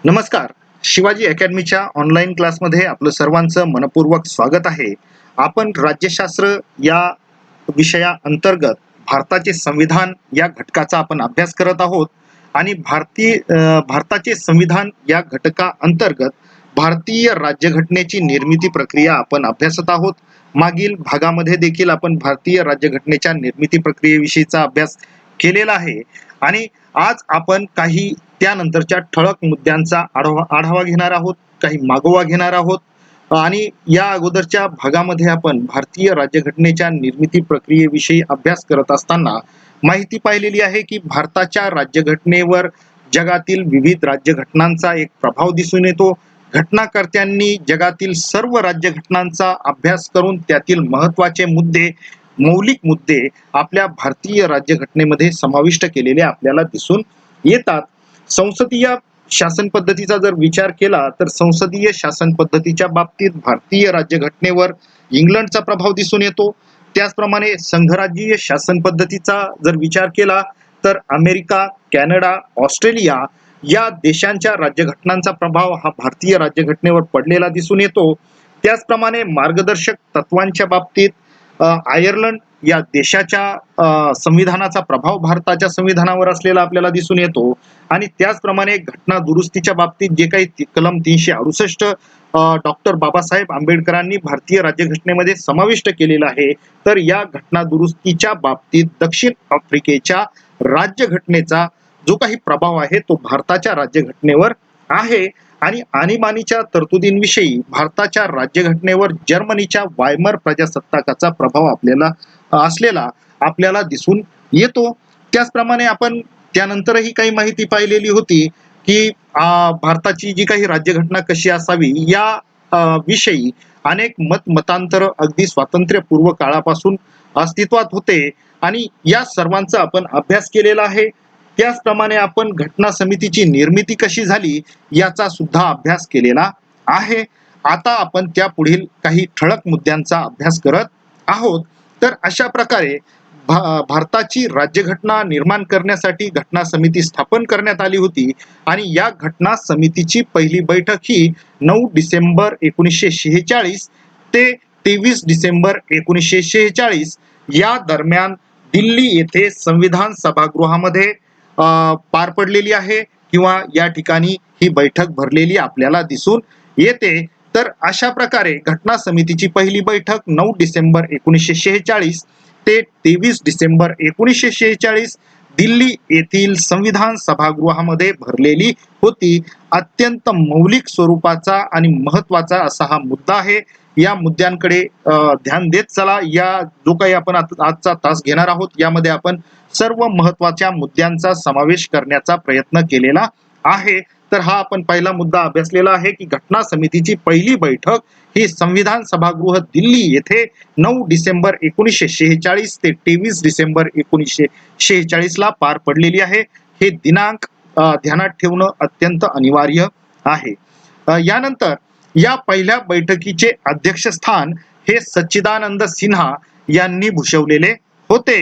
नमस्कार. शिवाजी अकॅडमीच्या ऑनलाईन क्लासमध्ये आपलं सर्वांचं मनपूर्वक स्वागत आहे. आपण राज्यशास्त्र या विषयाअंतर्गत भारताचे संविधान या घटकाचा आपण अभ्यास करत आहोत आणि भारताचे संविधान या घटकाअंतर्गत भारतीय राज्यघटनेची निर्मिती प्रक्रिया आपण अभ्यासत आहोत. मागील भागामध्ये देखील आपण भारतीय राज्यघटनेच्या निर्मिती प्रक्रियेविषयीचा अभ्यास केलेला आहे आणि आज आपण काही त्यानंतरच्या ठळक मुद्द्यांचा आढावा घेणार आहोत, काही मागोवा घेणार आहोत आणि या अगोदरच्या भागामध्ये आपण भारतीय राज्यघटनेच्या निर्मिती प्रक्रियेविषयी अभ्यास करत असताना माहिती पाहिलेली आहे की भारताच्या राज्यघटनेवर जगातील विविध राज्यघटनांचा एक प्रभाव दिसून येतो. घटनाकर्त्यांनी जगातील सर्व राज्यघटनांचा अभ्यास करून त्यातील महत्त्वाचे मुद्दे, मौलिक मुद्दे आपल्या भारतीय राज्यघटनेमध्ये समाविष्ट केलेले आपल्याला दिसून येतात. संसदीय शासन पद्धतीचा जर विचार केला तर संसदीय शासन पद्धतीच्या बाबतीत भारतीय राज्यघटनेवर इंग्लंडचा प्रभाव दिसून येतो. त्याचप्रमाणे संघराज्यीय शासन पद्धतीचा जर विचार केला तर अमेरिका, कॅनडा, ऑस्ट्रेलिया या देशांच्या राज्यघटनांचा प्रभाव हा भारतीय राज्यघटनेवर पडलेला दिसून येतो. त्याचप्रमाणे मार्गदर्शक तत्वांच्या बाबतीत आयर्लंड या देशाच्या संविधानाचा प्रभाव भारताच्या संविधानावर असलेला आपल्याला दिसून येतो आणि त्याचप्रमाणे घटना दुरुस्तीच्या बाबतीत जे काही कलम 368 डॉक्टर बाबासाहेब आंबेडकरांनी भारतीय राज्यघटनेमध्ये समाविष्ट केलेला आहे, तर या घटना दुरुस्तीच्या बाबतीत दक्षिण आफ्रिकेच्या राज्यघटनेचा जो काही प्रभाव आहे तो भारताच्या राज्यघटनेवर आहे आणि आणीबाणीच्या तरतुदींविषयी भारताच्या राज्यघटनेवर जर्मनीच्या वायमर प्रजासत्ताकाचा प्रभाव आपल्याला दिसून येतो. त्याचप्रमाणे आपण त्यानंतरही काही माहिती पाहिलेली होती की भारताची जी काही राज्यघटना कशी असावी या विषयी अनेक मतांतर अगदी स्वातंत्र्यपूर्व काळापासून अस्तित्वात होते आणि या सर्वांचा आपण अभ्यास केलेला आहे. त्याचप्रमाणे आपण घटना समितीची निर्मिती कशी झाली याचा सुद्धा अभ्यास केलेला आहे. आता आपण त्या पुढील काही ठळक मुद्द्यांचा अभ्यास करत आहोत. तर अशा प्रकारे भारताची राज्यघटना निर्माण करण्यासाठी घटना समिती स्थापन करण्यात आली होती आणि या घटना समितीची पहिली बैठक ही 9 डिसेंबर 1946 ते 23 डिसेंबर 1946 या दरम्यान दिल्ली येथे संविधान सभागृहामध्ये पार पडलेली आहे किंवा या ठिकाणी ही बैठक भरलेली आपल्याला दिसून येते. तर अशा प्रकारे घटना समितीची पहिली बैठक 9 डिसेंबर 1946 ते 23 डिसेंबर 1946 दिल्ली येथील संविधान सभागृहामध्ये भरलेली होती. अत्यंत मौलिक स्वरूपाचा आणि महत्वाचा असा हा मुद्दा आहे. या मुद्द्यांकडे ध्यान देत चला. या जो काही आपण आजचा तास घेणार आहोत यामध्ये आपण सर्व महत्वाच्या मुद्द्यांचा समावेश करण्याचा प्रयत्न केलेला आहे. तर हा आपण पहिला मुद्दा अभ्यासलेला आहे की घटना समितीची पहिली बैठक ही संविधान सभागृह दिल्ली येथे 9 डिसेंबर 1946 ते 23 डिसेंबर 1946 ला पार पडलेली आहे. हे दिनांक ध्यानात ठेवणं अत्यंत अनिवार्य आहे. यानंतर या पहिल्या बैठकीचे अध्यक्षस्थान हे सच्चिदानंद सिन्हा यांनी भूषवलेले होते.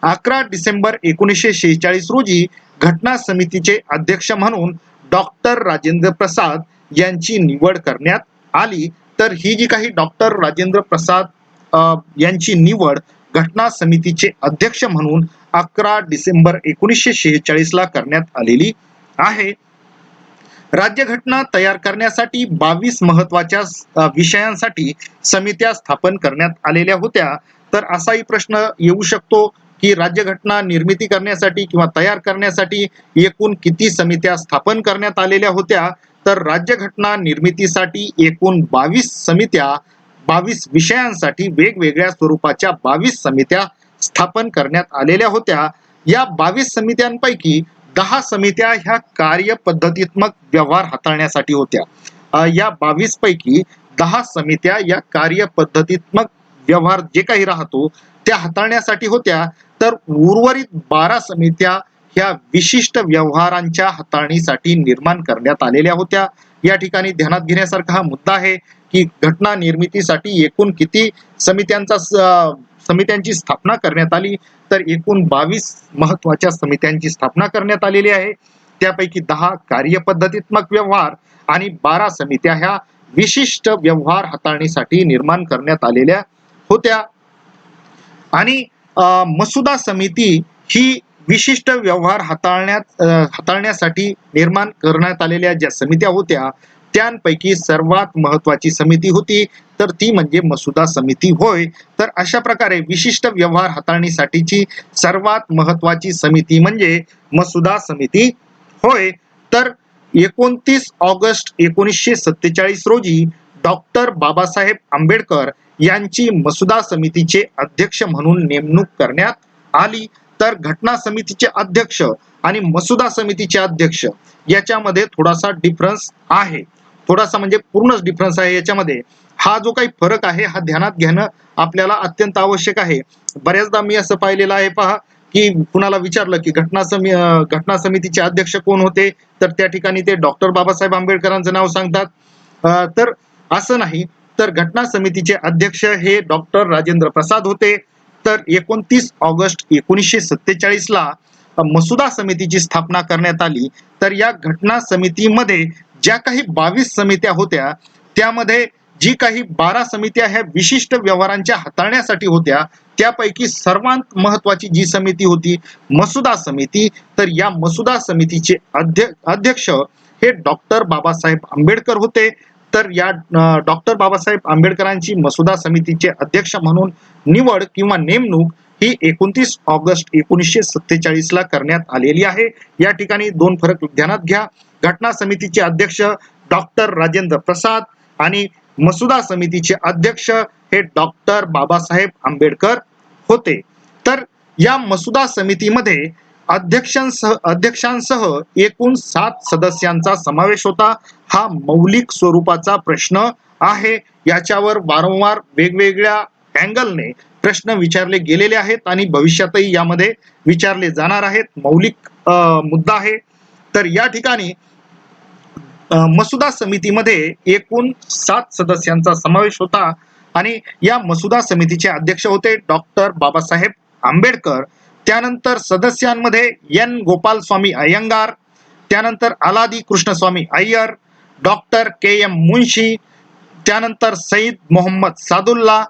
11 डिसेंबर 1946 रोजी घटना समितीचे अध्यक्ष म्हणून डॉक्टर राजेंद्र प्रसाद यांची निवड करण्यात आली. तर ही जी काही डॉक्टर राजेंद्र प्रसाद यांची निवड घटना समितीचे अध्यक्ष म्हणून 11 डिसेंबर 1946 ला करण्यात आलेली आहे. राज्यघटना तयार करण्यासाठी 22 महत्वाच्या विषयांसाठी समित्या स्थापन करण्यात आलेल्या होत्या. तर असाही प्रश्न येऊ शकतो की राज्यघटना निर्मिती करण्यासाठी किंवा तयार करण्यासाठी एकूण किती समित्या स्थापन करण्यात आलेल्या होत्या. तर राज्यघटना निर्मितीसाठी एकूण 22 समित्या 22 विषयांसाठी वेगवेगळ्या स्वरूपाच्या 22 समित्या स्थापन करण्यात आलेल्या होत्या. या 22 समित्यांपैकी 10 समित्या ह्या कार्यपद्धतीत्मक व्यवहार हाताळण्यासाठी होत्या. या 22 पैकी 10 समित्या या कार्यपद्धतीत्मक व्यवहार जे काही राहतो त्या हाताळण्यासाठी होत्या. तर उर्वरित 12 समित्या ह्या विशिष्ट व्यवहारांच्या हाताळणीसाठी निर्माण करण्यात आलेल्या होत्या. या ठिकाणी ध्यानात घेण्यासारखा हा मुद्दा आहे की घटना निर्मितीसाठी एकूण किती समित्यांची स्थापना करण्यात आली. तर एकूण 22 महत्वाच्या समित्यांची स्थापना करण्यात आलेली आहे. त्यापैकी 10 कार्यपद्धतीत्मक व्यवहार आणि 12 समित्या ह्या विशिष्ट व्यवहार हाताळणीसाठी निर्माण करण्यात आलेल्या होत्या. आणि मसुदा समिती ही विशिष्ट व्यवहार हाताळण्यासाठी निर्माण करण्यात आलेल्या ज्या समित्या होत्या त्यांपैकी सर्वात महत्वाची समिती होती तर ती म्हणजे मसुदा समिती होय. तर अशा प्रकारे विशिष्ट व्यवहार हाताळणीसाठीची सर्वात महत्वाची समिती म्हणजे मसुदा समिती होय. तर 29 ऑगस्ट 1947 रोजी डॉक्टर बाबासाहेब आंबेडकर यांची मसुदा समितीचे अध्यक्ष म्हणून नेमणूक करण्यात आली. तर घटना समितीचे अध्यक्ष आणि मसुदा समितीचे अध्यक्ष याच्यामध्ये थोडासा डिफरन्स आहे, थोडासा म्हणजे पूर्णच डिफरन्स आहे याच्यामध्ये. हा जो काही फरक आहे हा ध्यानात घेणं आपल्याला अत्यंत आवश्यक आहे. बऱ्याचदा मी असं पाहिलेलं आहे पहा की कुणाला विचारलं की घटना समितीचे अध्यक्ष कोण होते तर त्या ठिकाणी ते डॉक्टर बाबासाहेब आंबेडकरांचं नाव सांगतात. तर असं नाही, तर घटना समितीचे अध्यक्ष हे डॉक्टर राजेंद्र प्रसाद होते. तर 29 ऑगस्ट 1947 ला मसुदा समितीची स्थापना करण्यात आली. तर या घटना समितीमध्ये ज्या काही 22 समित्या होत्या त्यामध्ये जी काही 12 समित्या ह्या विशिष्ट व्यवहारांच्या हाताळण्यासाठी होत्या त्यापैकी सर्वात महत्वाची जी समिती होती मसुदा समिती, तर या मसुदा समितीचे अध्यक्ष हे डॉक्टर बाबासाहेब आंबेडकर होते. तर या डॉक्टर बाबासाहेब आंबेडकरांची मसुदा समितीचे अध्यक्ष म्हणून निवड किंवा नेमणूक ही 29 ऑगस्ट 1947 ला करण्यात आलेली आहे. या ठिकाणी दोन फरक ध्यानात घ्या. घटना समितीचे अध्यक्ष डॉक्टर राजेंद्र प्रसाद आणि मसुदा समितीचे अध्यक्ष हे डॉक्टर बाबासाहेब आंबेडकर होते. तर या मसुदा समितीमध्ये अध्यक्षांसह एकूण 7 सदस्यांचा समावेश होता. हा मौलिक स्वरूपाचा प्रश्न आहे. याच्यावर वारंवार वेगवेगळ्या अँगलने प्रश्न विचारले गेलेले आहेत आणि भविष्यातही यामध्ये विचारले जाणार आहेत. मौलिक मुद्दा आहे. तर या ठिकाणी मसुदा समितीमध्ये एकूण 7 सदस्यांचा समावेश होता आणि या मसुदा समितीचे अध्यक्ष होते डॉक्टर बाबासाहेब आंबेडकर. त्यानंतर सदस्यांमध्ये एन गोपालस्वामी अय्यंगार, त्यानंतर अलादी कृष्णस्वामी अय्यर, डॉक्टर के एम मुन्शी, त्यानंतर सईद मोहम्मद सादुल्ला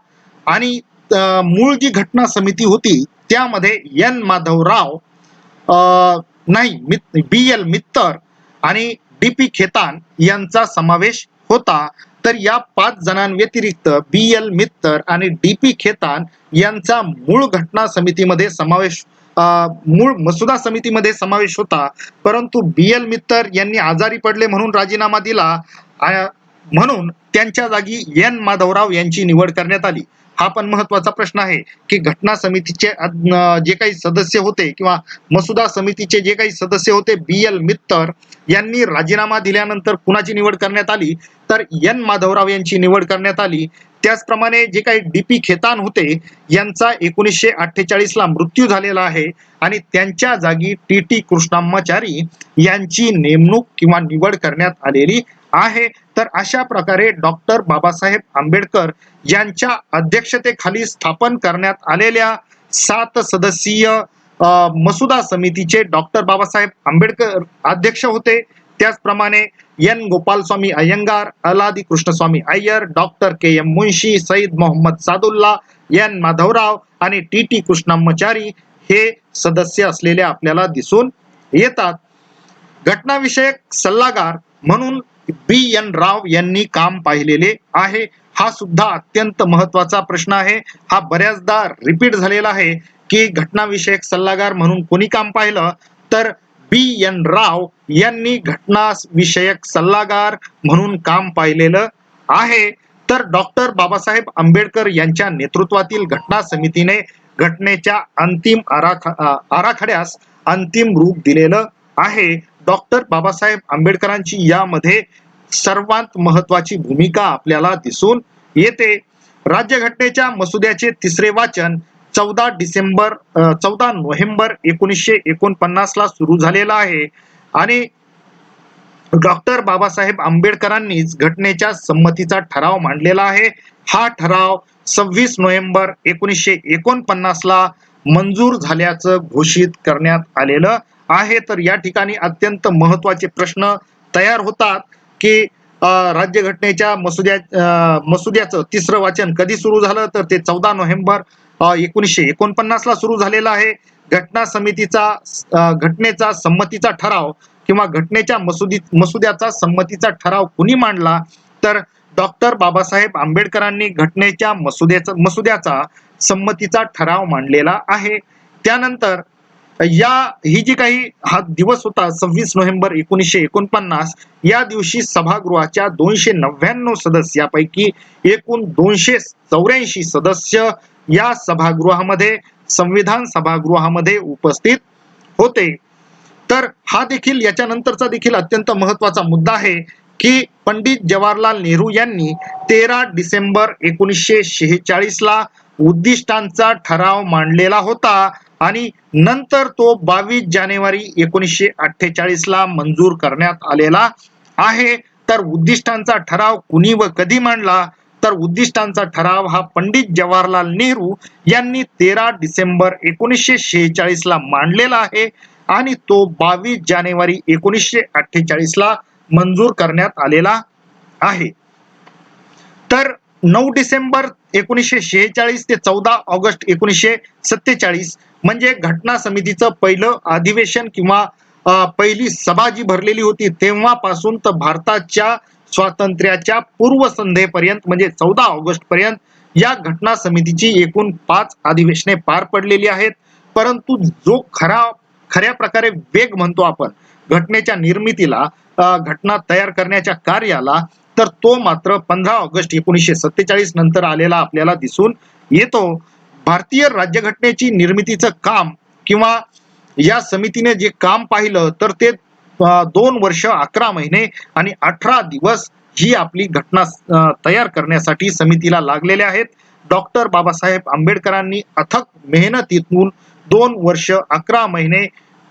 आणि मूळ जी घटना समिती होती त्यामध्ये एन माधवराव नाही बी एल मित्तर आणि डी पी खेतान यांचा समावेश होता. तर या 5 जणांव्यतिरिक्त बी एल मित्तर आणि डी पी खेतान यांचा मूळ घटना समितीमध्ये समावेश मूळ मसुदा समितीमध्ये समावेश होता. परंतु बी एल मित्तर यांनी आजारी पडले म्हणून राजीनामा दिला, म्हणून त्यांच्या जागी एन माधवराव यांची निवड करण्यात आली. हा पण महत्वाचा प्रश्न आहे की घटना समितीचे जे काही सदस्य होते किंवा मसुदा समितीचे जे काही सदस्य होते बी एल मित्तर यांनी राजीनामा दिल्यानंतर कुणाची निवड करण्यात आली तर एन माधवराव यांची निवड करण्यात आली. त्याचप्रमाणे जे काही डी पी खेतान होते यांचा 1948 ला मृत्यू झालेला आहे आणि त्यांच्या जागी टी टी कृष्णामाचारी यांची नेमणूक किंवा निवड करण्यात आलेली आहे. तर अशा प्रकारे डॉक्टर बाबासाहेब आंबेडकर यांच्या अध्यक्षतेखाली स्थापन करण्यात आलेल्या 7 सदस्यीय मसुदा समितीचे डॉक्टर बाबासाहेब आंबेडकर अध्यक्ष होते. त्याचप्रमाणे एन गोपालस्वामी अय्यंगार, अलादी कृष्णस्वामी अय्यर, डॉक्टर के एम मुन्शी, सईद मोहम्मद सादुल्ला, एन माधवराव आणि टी टी कृष्णामाचारी हे सदस्य असलेले आपल्याला दिसून येतात. घटनाविषयक सल्लागार म्हणून बी एन राव यांनी काम पाहिलेले आहे. हा सुद्धा अत्यंत महत्वाचा प्रश्न आहे. हा बऱ्याचदा रिपीट झालेला आहे की घटनाविषयक सल्लागार म्हणून कोणी काम पाहिलं तर बी एन राव यांनी घटना विषयक सल्लागार म्हणून काम पाहिलेलं आहे. तर डॉक्टर बाबासाहेब आंबेडकर यांच्या नेतृत्वातील घटना समितीने घटनेच्या अंतिम आराखड्यास अंतिम रूप दिलेलं आहे. डॉक्टर बाबासाहेब आंबेडकरांची यामध्ये सर्वात महत्वाची भूमिका आपल्याला दिसून येते. राज्यघटनेच्या मसुद्याचे तिसरे वाचन 14 नोव्हेंबर 1949 ला सुरू झालेला आहे आणि डॉक्टर बाबासाहेब आंबेडकरांनीच घटनेच्या संमतीचा ठराव मांडलेला आहे. हा ठराव 26 नोव्हेंबर 1949 ला मंजूर झाल्याचं घोषित करण्यात आलेलं आहे. तर या ठिकाणी अत्यंत महत्वाचे प्रश्न तयार होतात की राज्यघटनेच्या मसुद्याचं तिसरं वाचन कधी सुरू झालं, तर ते 14 नोव्हेंबर 1949 ला सुरू झालेलं आहे. घटना समितीचा घटनेचा संमतीचा ठराव किंवा घटनेच्या मसुद्याचा संमतीचा ठराव कुणी मांडला, तर डॉक्टर बाबासाहेब आंबेडकरांनी घटनेच्या मसुद्याचा संमतीचा ठराव मांडलेला आहे. त्यानंतर ही जी काही हा दिवस होता 26 नोव्हेंबर 1949, या दिवशी सभागृहाच्या 299 सदस्यापैकी एकूण 284 सदस्य या सभागृहामध्ये संविधान सभागृहामध्ये उपस्थित होते. तर हा देखील याच्यानंतरचा देखील अत्यंत महत्वाचा मुद्दा आहे की पंडित जवाहरलाल नेहरू यांनी 13 डिसेंबर 1946 ला उद्दिष्टांचा ठराव मांडलेला होता आणि नंतर तो 22 जानेवारी 1948 ला मंजूर करण्यात आलेला आहे. तर उद्दिष्टांचा ठराव कुणी व कधी मांडला, तर उद्दिष्टांचा ठराव हा पंडित जवाहरलाल नेहरू यांनी 13 डिसेंबर 1946 ला मांडलेला आहे आणि तो 22 जानेवारी 1948 ला मंजूर करण्यात आलेला आहे. तर 9 डिसेंबर 1946 ते 14 ऑगस्ट 1947 म्हणजे घटना समितीचं पहिलं अधिवेशन किंवा पहिली सभा जी भरलेली होती तेव्हापासून तर भारताच्या स्वातंत्र्याच्या पूर्वसंध्येपर्यंत म्हणजे 14 ऑगस्ट पर्यंत या घटना समितीची एकूण 5 अधिवेशने पार पडलेली आहेत. परंतु जो खऱ्या प्रकारे वेग म्हणतो आपण घटनेच्या निर्मितीला, घटना तयार करण्याच्या कार्याला, तर तो मात्र 15 ऑगस्ट 1947 नंतर आलेला आपल्याला दिसून येतो. भारतीय राज्यघटनेची निर्मितीचं काम किंवा या समितीने जे काम पाहिलं तर ते 2 वर्ष 11 महिने आणि 18 दिवस ही आपली घटना तयार करण्यासाठी समितीला लागलेले आहेत. डॉक्टर बाबासाहेब आंबेडकरांनी अथक मेहनतीतून 2 वर्ष 11 महिने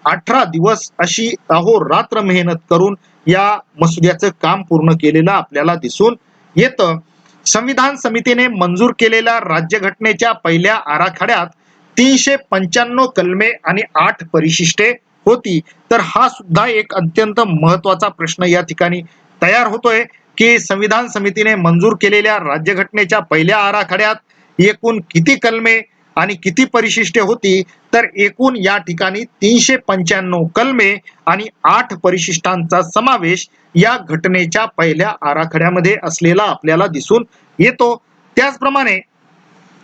18 दिवस अशी अहोरात्र मेहनत करून या मसुद्याचं काम पूर्ण केलेलं आपल्याला दिसून येतं. संविधान समितीने मंजूर केलेल्या राज्यघटनेच्या पहिल्या आराखड्यात 395 कलमे आणि 8 परिशिष्टे होती. तर हा सुद्धा एक अत्यंत महत्वाचा प्रश्न या ठिकाणी तयार होतोय की संविधान समितीने मंजूर केलेल्या राज्यघटनेच्या पहिल्या आराखड्यात एकूण किती कलमे आणि किती परिशिष्टे होती, तर एकूण या ठिकाणी 395 कलमे आणि 8 परिशिष्टांचा समावेश या घटनेच्या पहिल्या आराखड्यामध्ये असलेला आपल्याला दिसून येतो. त्याचप्रमाणे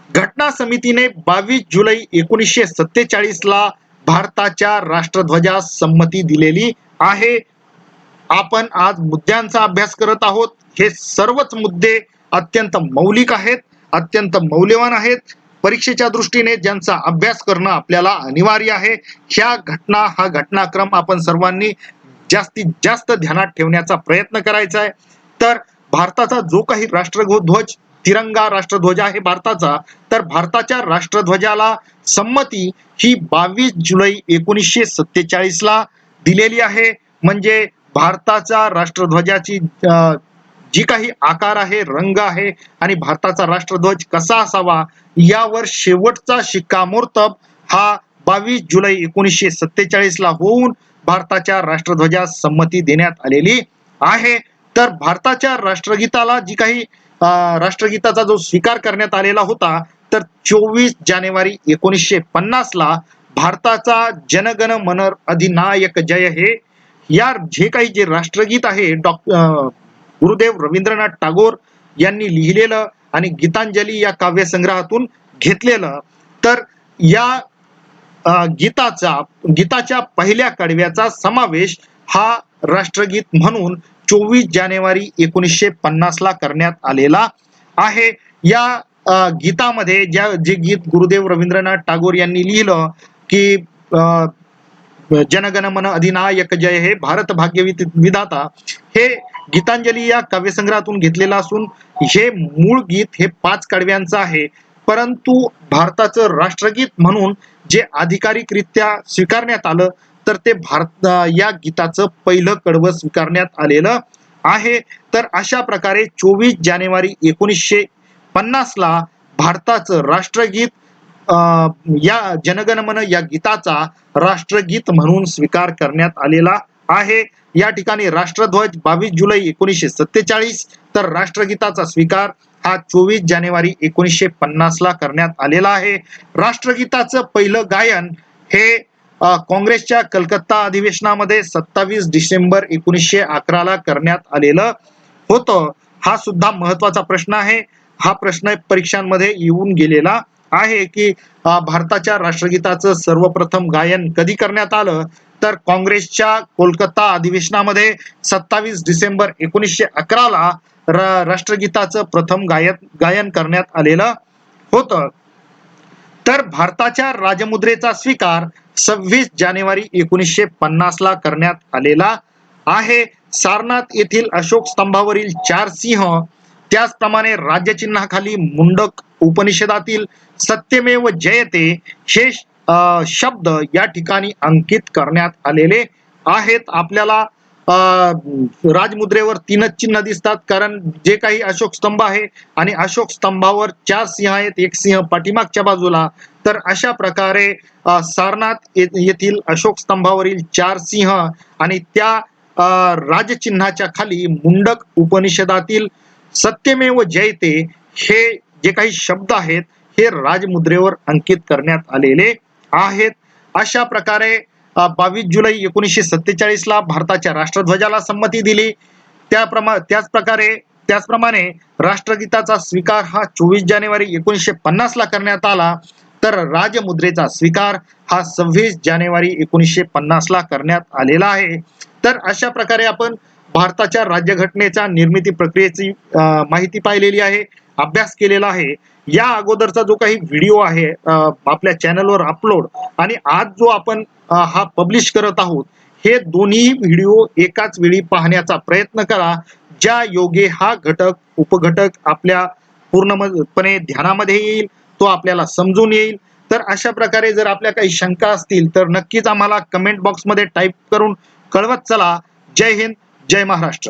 घटना समितीने 22 जुलै 1947 ला भारताच्या राष्ट्रध्वजास संमती दिलेली आहे. आपण आज मुद्द्यांचा अभ्यास करत आहोत. हे सर्वच मुद्दे अत्यंत मौलिक आहेत, अत्यंत मौल्यवान आहेत. परीक्षेच्या दृष्टीने ज्यांचा अभ्यास करणं आपल्याला अनिवार्य आहे. हा घटनाक्रम आपण सर्वांनी जास्तीत जास्त ध्यानात ठेवण्याचा प्रयत्न करायचा आहे. तर भारताचा जो काही राष्ट्रध्वज तिरंगा राष्ट्रध्वज आहे भारताचा, तर भारताच्या राष्ट्रध्वजाला संमती ही 22 जुलै 1947 ला दिलेली आहे. म्हणजे भारताचा राष्ट्रध्वजाची जी काही आकार आहे, रंग आहे आणि भारताचा राष्ट्रध्वज कसा असावा यावर शेवटचा शिक्कामोर्तब हा 22 जुलै 1947 ला होऊन भारताच्या राष्ट्रध्वजास संमती देण्यात आलेली आहे. तर भारताच्या राष्ट्रगीताला जी काही राष्ट्रगीताचा जो स्वीकार करण्यात आलेला होता, तर 24 जानेवारी 1950 ला भारताचा जनगण मन अधिनायक जय हे जे राष्ट्रगीत आहे गुरुदेव रवींद्रनाथ टागोर यांनी लिहिलेलं आणि गीतांजली या काव्यसंग्रहातून घेतलेलं. तर या गीताच्या पहिल्या कडव्याचा समावेश हा राष्ट्रगीत म्हणून 24 जानेवारी 1950 ला करण्यात आलेला आहे. या गीतामध्ये जे गीत गुरुदेव रवींद्रनाथ टागोर यांनी लिहिलं की जनगण मन अधिनायक जय हे भारत भाग्य विधाता, हे गीतांजली या काव्यसंग्रहातून घेतलेलं असून हे मूळ गीत हे 5 कडव्यांचं आहे. परंतु भारताचं राष्ट्रगीत म्हणून जे आधिकारिकरित्या स्वीकारण्यात आलं तर ते या गीताचं पहिलं कडवं स्वीकारण्यात आलेलं आहे. तर अशा प्रकारे 24 जानेवारी 1950 ला भारताचं राष्ट्रगीत या जनगणमन या गीताचा राष्ट्रगीत म्हणून स्वीकार करण्यात आलेला आहे. या ठिकाणी राष्ट्रध्वज 22 जुलै 1947 तर राष्ट्रगीताचा स्वीकार हा 24 जानेवारी 1950 ला करण्यात आलेला आहे. राष्ट्रगीताचं पहिलं गायन हे काँग्रेसच्या कलकत्ता अधिवेशनामध्ये 27 डिसेंबर 1911 ला करण्यात आलेलं होतं. हा सुद्धा महत्वाचा प्रश्न आहे. हा प्रश्न परीक्षांमध्ये येऊन गेलेला आहे की भारताच्या राष्ट्रगीताचं सर्वप्रथम गायन कधी करण्यात आलं, तर काँग्रेसच्या कोलकाता अधिवेशनामध्ये 27 डिसेंबर 1911 ला राष्ट्रगीताचं प्रथम गायन करण्यात आलेलं होतं. तर भारताच्या राजमुद्रेचा स्वीकार 26 जानेवारी 1950 ला करण्यात आलेला आहे. सारनाथ येथील अशोक स्तंभावरील 4 सिंह, त्याचप्रमाणे राज्यचिन्हाखाली मुंडक उपनिषदातील सत्यमेव जयते हे शब्द या ठिकाणी अंकित करण्यात आलेले आहेत. आपल्याला राजमुद्रेवर 3च चिन्ह दिसतात, कारण जे काही अशोक स्तंभ आहे आणि अशोक स्तंभावर 4 सिंह आहेत, एक सिंह पाठीमागच्या बाजूला. तर अशा प्रकारे सारनाथ येथील अशोक स्तंभावरील 4 सिंह आणि त्या राजचिन्हाच्या खाली मुंडक उपनिषदातील सत्यमेव जयते हे जे काही शब्द आहेत हे राजमुद्रेवर अंकित करण्यात आलेले आहेत. अशा प्रकारे 22 जुलै 1947 ला भारताच्या राष्ट्रध्वजाला संमती दिली. त्याचप्रमाणे राष्ट्रगीताचा स्वीकार हा 24 जानेवारी 1950 ला करण्यात आला. तर राजमुद्रेचा स्वीकार हा 26 जानेवारी 1950 ला करण्यात आलेला आहे. तर अशा प्रकारे आपण भारताच्या राज्यघटनेच्या निर्मिती प्रक्रियेची माहिती पाहिलेली आहे, अभ्यास केलेला आहे. या अगोदरचा जो काही व्हिडिओ आहे आपल्या चॅनलवर अपलोड आणि आज जो आपण हा पब्लिश करत आहोत, हे दोन्ही व्हिडिओ एकाच वेळी पाहण्याचा प्रयत्न करा, ज्या योगे हा घटक उपघटक आपल्या पूर्णपणे ध्यानामध्ये येईल, तो आपल्याला समजून येईल. तर अशा प्रकारे जर आपल्या काही शंका असतील तर नक्कीच आम्हाला कमेंट बॉक्समध्ये टाईप करून कळवत चला. जय हिंद, जय महाराष्ट्र.